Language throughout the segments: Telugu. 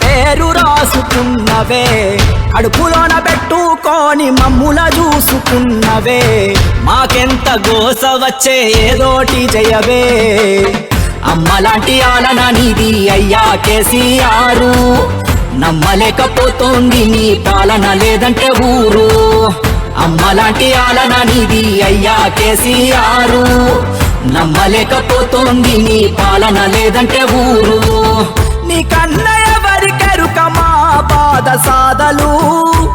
పేరు రాసుకున్నవే, కడుపులోన పెట్టుకొని మమ్ముల చూసుకున్నవే, మాకెంత గోస వచ్చే ఏదోటి జయవే. అమ్మలాంటి ఆలన నీది అయ్యా కేసీఆర్, నమ్మలేకపోతోంది నీ పాలన లేదంటే ఊరు. అమ్మలాంటి ఆలన నీది అయ్యా కేసీఆర్, నమ్మలేకపోతోంది నీ పాలన లేదంటే ఊరు. నీ కన్న ఎవరికెరుక మా బాధ సాధలు,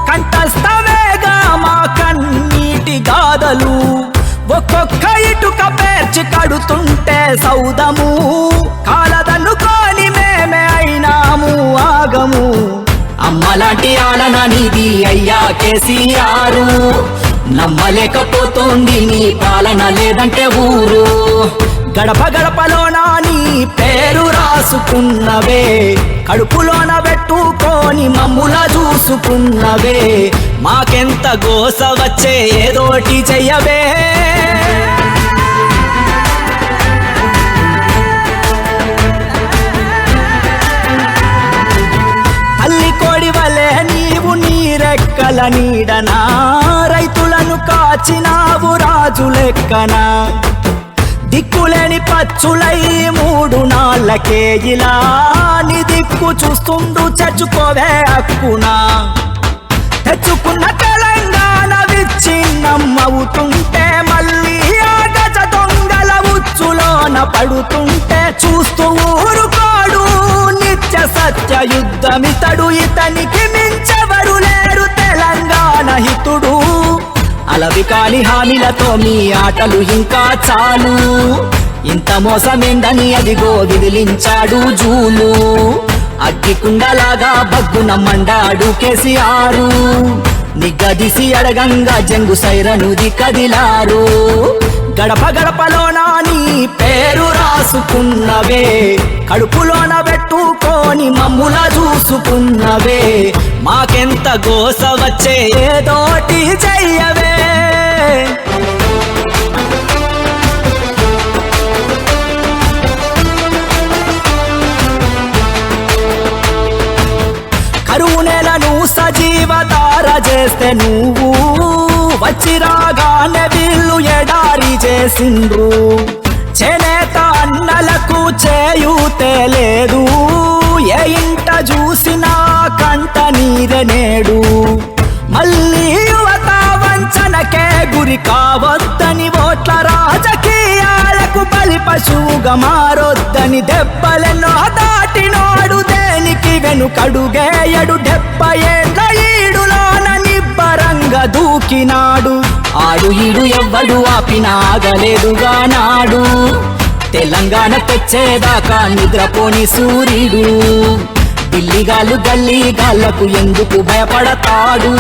కంఠస్థమేగా మా కన్నీటి గాథలు. ఒక్కొక్క ఇటుక పేర్చి కడుతుంటే సౌదము, కాలదనుకోని మేమే అయినాము ఆగము. అమ్మలాంటి ఆలన నీది అయ్యా కేసీఆర్, నమ్మలేకపోతోంది నీ పాలన లేదంటే ఊరు. గడప గడపలోన నీ పేరు రాసుకున్నవే, కడుపులోన పెట్టుకొని మమ్ముల చూసుకున్నవే, మాకెంత గోస వచ్చే ఏదోటి చెయ్యవే. తల్లి కోడి వలె నీవు నీరెక్కల నీడనా, రైతులను కాచినావు రాజు లెక్కనా. దిక్కులేని పచ్చులై 3 నాళ్ళకే ఇలా నీ దిక్కు చూస్తుండు చచ్చుకోవే హక్కునా. తెచ్చుకున్న తెలంగాణ విచ్ఛిన్నమవుతుంటే, మళ్ళీ ఆ గజ దొంగల ఉచ్చులోన పడుతుంటే చూస్తూ ఊరుకోడు నిత్య సత్య యుద్ధమితడు. ఇతనికి మించెవరు లేరు తెలంగాణ హితుడు. అలవి కాని హామీలతో మీ ఆటలు ఇంకా చాలు, ఇంత మోసమేందని అదిగో విదిలించాడు జూలు. అగ్గికుండలాగా బగ్గున మండాడు కేసీఆర్, నిగ్గదీసి అడగంగా జంగు సైరనుది కదిలారు. గడప గడపలోన నీ పేరు రాసుకున్నవే, కడుపులోన పెట్టుకొని మమ్ముల చూసుకున్నవే, మాకెంత గోస వచ్చే ఏదోటి చెయ్యవే. కరువు నెలను సజీవధార చేస్తే నువ్వు, వచ్చి రాగానే వీళ్ళు ఎడారి చేసిండ్రు. చేనేత అన్నలకు చేయూతే లేదు, ఏ ఇంట చూసినా కంట నీరే నేడు. మళ్ళీ యువత వంచనకే గురి కావద్దని, ఓట్ల రాజకీయాలకు బలి పశువుగా మారొద్దని, దెబ్బలెన్నో దాటినోడు దేనికి వెనుకడుగేయడు. 70 ఏళ్ళ ఈడులోన నిబ్బరంగా దూకినాడు. ఆడు ఈడు ఎవ్వడు ఆపినా ఆగలేదుగా నాడు, తెలంగాణ తెచ్చేదాకా నిద్రపోని సూర్యుడు. ఢిల్లీగాళ్ళు గల్లీగాళ్లకు ఎందుకు భయపడతాడు,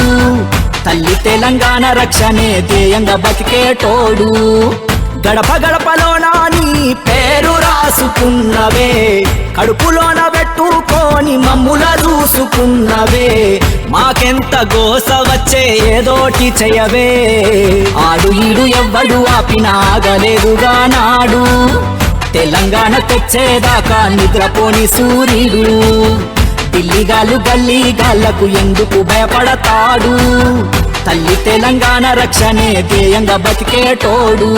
తల్లి తెలంగాణ రక్షణే ధ్యేయంగా బతికేటోడు. గడప గడపలోన నీ పేరు రాసుకున్నవే, కడుపులోన పెట్టుకొని మమ్ముల చూసుకున్నవే, మాకెంత గోస వచ్చే ఏదోటి చెయ్యవే. ఆడు ఈడు ఎవ్వడు ఆపినా ఆగలేదుగా నాడు, తెలంగాణ తెచ్చేదాకా నిద్రపోని సూర్యుడు. ఢిల్లీగాళ్ళు గల్లీగాళ్లకు ఎందుకు భయపడతాడు, తల్లి తెలంగాణ రక్షణే ధ్యేయంగా బతికేటోడు.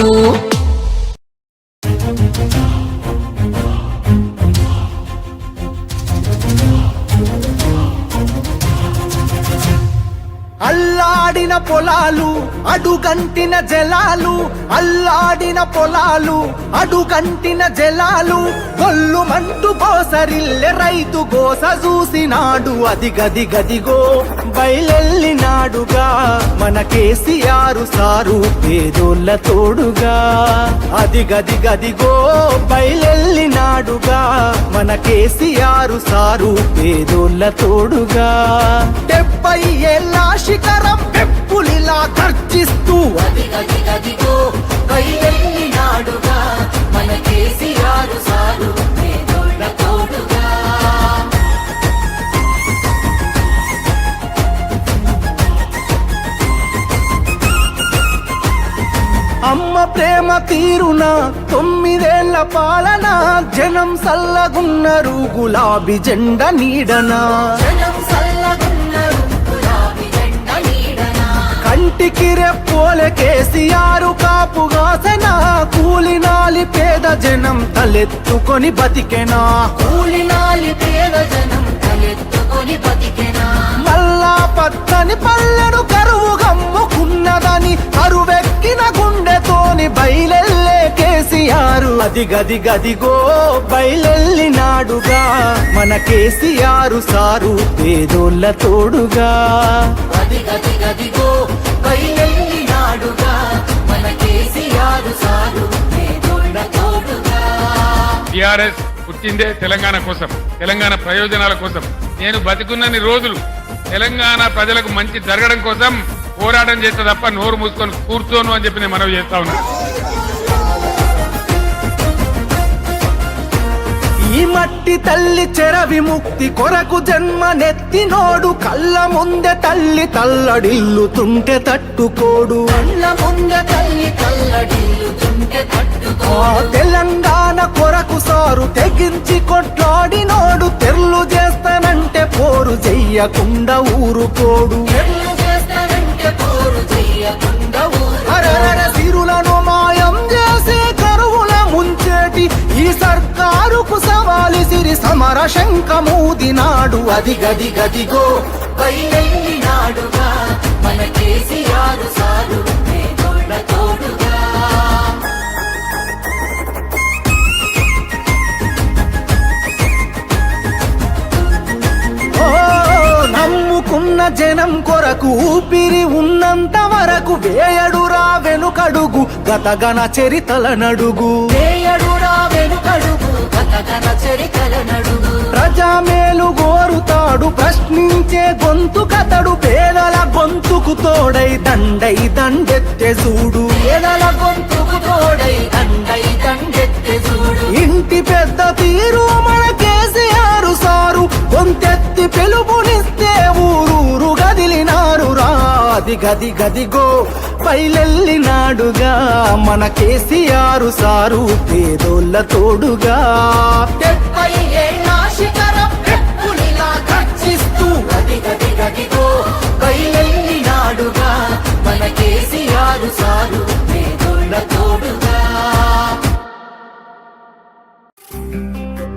అల్లాడిన పొలాలు అడుగంటిన జలాలు, అల్లాడిన పొలాలు అడుగంటిన జలాలు, గొల్లుమంటూ కోసరిల్లె రైతు గోస చూసినాడు. అది గది గదిగో బయలెల్లినాడుగా మన కేసీఆర్ సారు పేదోళ్ళ తోడుగా. అది గది గదిగో బయలెల్లినాడుగా మన కేసీఆర్ సారు పేదోళ్ళ తోడుగా. 70 ఏళ్ళ శిఖరం పెప్పులిలా గర్జిస్తూ అదిగదిగదిగో బయలెల్లినాడుగా మన కేసీఆర్ సారు పేదోళ్ళ తోడుగా. అమ్మ ప్రేమ తీరున 9 ఏళ్ల పాలన జనం సల్లగున్నరు గులాబీ జెండ నీడనా జనం సల్లగున్నారు గులాబీ జెండ నీడనా కంటికి రెప్పోలే కేసీఆర్ కాపుగాసెన కూలినాలి పేద జనం తలెత్తుకొని బతికెనా కూలినాలి పేద జనం తలెత్తుకొని బతికెనా మల్లా పచ్చని పల్లెను కరువు గమ్ముకున్నదని కరువెక్కిన గుండెతోని బయలెల్లే కేసీఆర్ అదిగదిగదిగో బయలెల్లినాడుగా మన కేసీఆర్ సారు పేదోళ్ళ తోడుగా గదిగదిగదిగో బయలెల్లినాడుగా మన కేసీఆర్ సారు పేదోళ్ళ తోడుగా టిఆర్ఎస్ పుట్టిందే తెలంగాణ కోసం, తెలంగాణ ప్రయోజనాల కోసం. నేను బతికున్నన్ని రోజులు తెలంగాణ ప్రజలకు మంచి జరగడం కోసం పోరాటం చేస్తే తప్ప నోరు మూసుకొని కూర్చోను అని చెప్పి నేను మనవి చేస్తా ఉన్నాను. ఈ మట్టి తల్లి చెర విముక్తి కొరకు జన్మనెత్తినోడు కళ్ళ ముందే తల్లి తల్లడిల్లుతుంటే తట్టుకోడు కళ్ళ ముంద తల్లి కల్లడిల్లుతుంటే తట్టుకో తెలంగాణ కొరకు సారు తెగించి కొట్లాడినోడు తెర్లు చేస్తానంటే పోరు చెయ్యకుండా ఊరుకోడు ఎల్లు చేస్తానంటే పోరు చెయ్యకుండా ఊరు అరరర సిరులను మాయం చేసి కరువుల ముంచేటి ఈ సర్కారుకు సవాలు సిరి సమర శంఖమూదినాడు గదిగదిగదిగో బయలెల్లినాడుగా మన కేసీఆర్ సారు పేదోళ్ళ తోడుగా ఓ నమ్ముకున్న జనం కొరకు ఊపిరి ఉన్నంత వరకు వేయడురా వెనుకడుగు గతగన చరితల నడుగు వేయడురా వెనుకడుగు గతగన చరితల నడుగు ప్రజామేలు గోరుతాడు ప్రశ్నించే గొంతు కతడు పేదల గొంతుకు తోడై దండై దండెత్తే చూడు పేదల గొంతుకు తోడై దండై దండెత్తే చూడు ఇంటి పెద్ద తీరు మన కేసీఆర్ సారు గొంతెత్తి పిలుపునిస్తే ఊరూరు గదిలినారు రాది గది గదిగో బయలెల్లినాడుగా మన కేసీఆర్ సారు పేదోళ్ళ తోడుగా 70